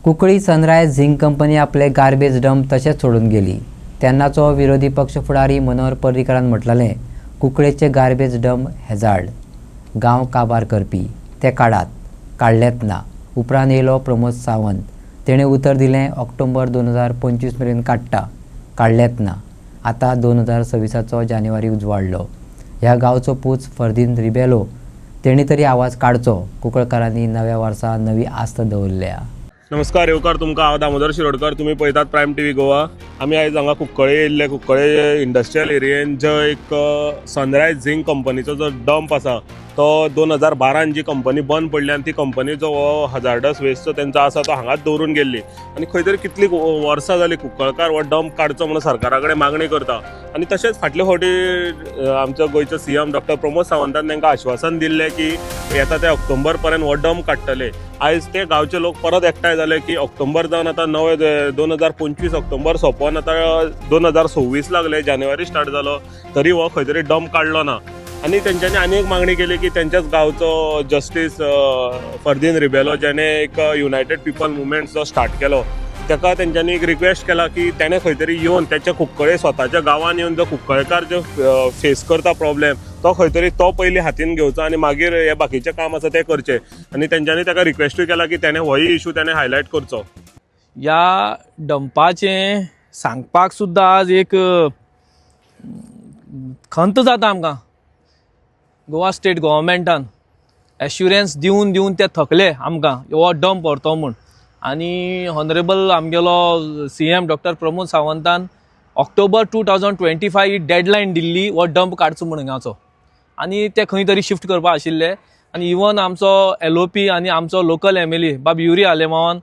Cuncolim sunrise zinc company आपले garbage dump तशेंच सोडून गेली। तेन्नाचो विरोधी पक्ष फुडारी मनोहर पर्रीकारान म्हटलें, कुंकळेचे गार्बेज डंप हॅझार्ड, गांव काबार करपी ते काडात, काडलेत ना। उपरांत येयलो प्रमोद सावंत, तेणें उतर दिलें ऑक्टोबर 2025 मेरेन काडटा, काडलेत ना। आतां 2026चो जानेवारी उजवाडलो। ह्या गांवचो पूत फर्दिन रिबेलो, तेणी तरी आवाज काडचो। कुंकळकारांनी नव्या वर्सा नवी आस्त दवरल्या। नमस्कार, येवकार तुमकां। हांव दामोदर शिरोडकर, तुमी पळयतात प्रायम टीव्ही गोवा। आमी आयज हांगा कुंकळे येयल्ले, कुंकळे इंडस्ट्रियल एरियेन जो एक सनरायज झिंक कंपनीचो जो डंप आसा तो 2012 जी कंपनी बंद पडली आनी ती कंपनीचो हो हजार्डस वेस्ट जो तेंचो आसा तो हांगाच दवरून गेल्ली आनी खंय तरी कितली वर्सां जाली कुंकळकार हो डंप काडचो म्हणून सरकारा कडेन मागणी करता। आनी तशेंच फाटले फावटी आमचो गोंयचो CM डॉक्टर प्रमोद सावंतान तांकां आश्वासन दिल्लें की येता ते ऑक्टोबर पर्यंत हो डंप काडटले। आयज ते गांवचे लोक परत एकठांय जाले की ऑक्टोबर जावन आतां नवे 2025 ऑक्टोबर सोंपोवन आतां 2026 लागले, जानेवारी स्टार्ट जालो, तरी हो खंय तरी डंप काडलो ना। आनी तेंच्यांनी आनी एक मागणी केली की तेंच्याच गांवचो जस्टीस फर्दिन रिबेलो, जेणे एक युनायटेड पीपल मुवमेंट जो स्टार्ट केलो, ताका तेंच्यांनी एक रिक्वेस्ट केला की तेणें खंय तरी येवन तेच्या कुंकळे स्वताच्या गांवान येवन जो कुंकळकार जो फेस करता प्रॉब्लेम तो खंय तरी तो पयलीं हातीन घेवचो आनी मागीर हे बाकीचें काम आसा तें करचें। आनी तेंच्यांनी ताका रिक्वेस्टूय केला की तेणें होय इशू तेणें हायलायट करचो। ह्या डंपाचें सांगपाक सुद्दां आज एक खंत जाता आमकां। गोवा स्टेट गव्हर्मेंटान एश्युरन्स दिवन ते थकले आमकां हो डंप व्हरतो म्हूण। आनी हॉनरेबल आमगेलो CM डॉक्टर प्रमोद सावंतान ऑक्टोबर 2025 ही डेडलायन दिल्ली हो डंप काडचो म्हणून हिंगाचो, आनी ते खंय तरी शिफ्ट करपा आशिल्ले। आनी इवन आमचो LOP आनी आमचो लोकल MLA बाब युरी आलेमावान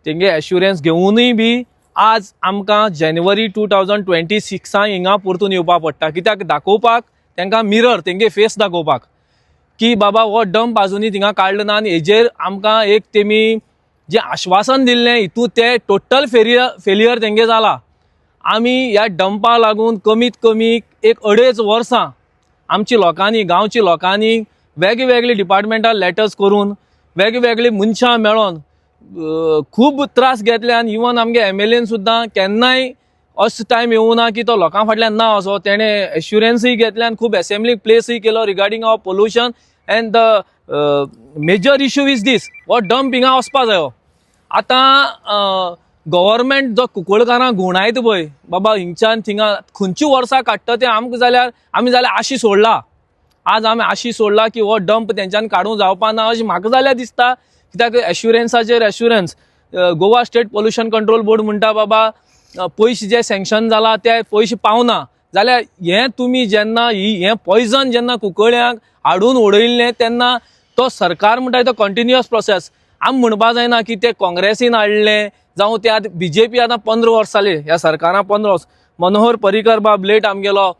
तेंगे एश्युरन्स घेवनूय बी आज आमकां जानेवारी 2026 हिंगा परतून येवपा पडटा, कित्याक दाखोवपाक तांकां मिरर तेंगे फेस दाखोवपाक की बाबा हो डंप आजुनूय थिंगा काडलो ना। आनी हेजेर आमकां एक तेमी जें आश्वासन दिल्लें हितून ते टोटल फेलियर तेंगे जाला। आमी ह्या डंपा लागून कमीत कमी एक 2.5 वर्सां आमची लोकांनी, गांवची लोकांनी वेगवेगळे डिपार्टमेंटाक लेटर्स करून वेगवेगळे मनशां मेळोन खूब त्रास घेतले। आनी इवन आमगे MLAन सुद्दां केन्नाय असो टायम येवं ना की तो लोकां फाटल्यान ना असो, तेणें एश्युरन्सूय घेतले आनी खूब असेंब्ली प्लेसूय केलो regarding of pollution. And the major issue is this, हो डंप हिंगा वचपा जायो। आतां गव्हर्मेंट जो कुंकळकारांक घुवणायता पळय बाबा हिंगच्यान थिंगा खंयची वर्सां काडटा तें आमकां जाल्यार आमी जाल्यार आशी सोडला। आज आमी आशी सोडला की हो डंप तेंच्यांनी काडूंक जावपा ना अशें म्हाका जाल्यार दिसता। कित्याक एश्युरन्साचेर assurance Goa state pollution control board म्हणटा बाबा पयशे जे सँक्शन जाला ते पयशे पावना जाल्यार हें तुमी जेन्ना हें पॉयझन जेन्ना कुंकळ्यांक हाडून उडयल्लें तेन्ना तो सरकार म्हणटा तो कंटिन्युअस प्रोसेस। आमी म्हणपा जायना की ते काँग्रेसीन हाडलें जावं ते आतां BJP आतां 15 वर्सां जाली, ह्या सरकारान 15 वर्स। मनोहर पर्रीकर बाब लेट आमगेलो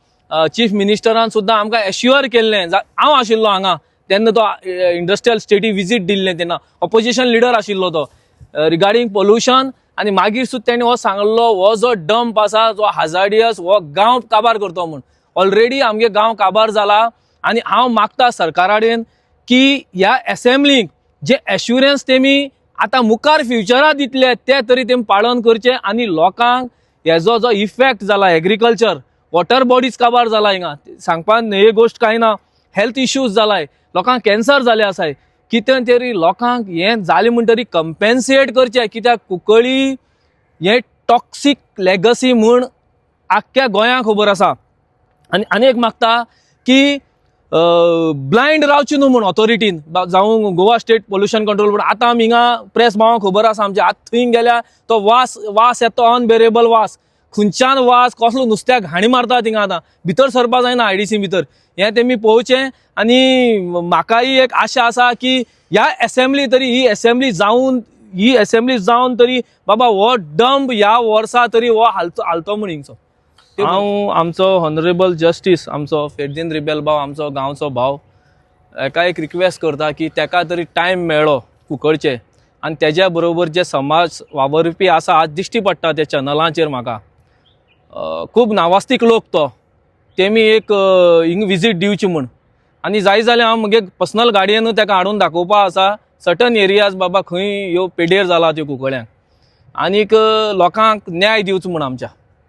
चीफ मिनिस्टरान सुद्दां आमकां एश्युअर केल्लें, हांव आशिल्लो हांगा तेन्ना तो इंडस्ट्रियल स्टेटी विजीट दिल्लें, तेन्ना ऑपोजिशन लिडर आशिल्लो तो रिगार्डींग पोल्युशन। आनी मागीर सुद्दां तेणें हो सांगलो हो जो डंप आसा जो हजार्डियस हो गांव काबार करतो म्हूण। ऑलरेडी आमगे गांव काबार जाला आनी हांव मागता सरकारा कडेन की ह्या असेंब्लीक जे एश्युरन्स तेमी आतां मुखार फ्युचराक दितले ते तरी तेमी पाळन करचे। आनी लोकांक हेजो जो इफेक्ट जाला एग्रीकल्चर, वॉटर बॉडीज काबार जाला हिंगा, सांगपाक हे गोश्ट कांय ना, हेल्थ इश्यूज जालाय, लोकांक कॅन्सर जाले आसाय, कितें तरी लोकांक हें जालें म्हणटरी कंपेन्सेट करचें। कित्याक कुंकळी हें टॉक्सीक लेगसी म्हूण आख्ख्या गोंयांक खबर आसा। आनी एक मागता की ब्लायंड रावची न्हू म्हूण ऑथॉरिटीन जावं Goa state pollution control board. आतां आमी हिंगा प्रेस भावांक खबर आसा आमच्या, आतां थंय गेल्यार तो वास येता, अनबेरेबल वास, खंयच्यान वास, कसलो नुस्त्याक घाणी मारता थिंगा। आतां भितर सरपा जायना IDC भितर, हें तेमी पळोवचें। आनी म्हाकाय एक आशा आसा की ह्या असेंब्ली तरी ही असेंब्ली जावन तरी बाबा हो डंप ह्या वर्सा तरी हो हालतो म्हूण हिंगचो। हांव आमचो हॉनरेबल जस्टीस आमचो फर्दिन रिबेल भाव, आमचो गांवचो भाव, हेका एक रिक्वेस्ट करता की तेका तरी टायम मेळ्ळो कुंकळचे आनी तेज्या बरोबर जे समाज वावरपी आसा आज दिश्टी पडटा त्या चॅनलांचेर म्हाका खूब नावास्तीक लोक तो तेमी एक हिंग विजीट दिवची म्हूण। आनी जाय जाल्यार हांव म्हगे पर्सनल गाडयेनूय तेका हाडून दाखोवपा आसा सर्टन एरियाज बाबा खंय ह्यो पेड्डेर जाला त्यो कुंकळ्यांक। आनीक लोकांक न्याय दिवचो म्हूण आमच्या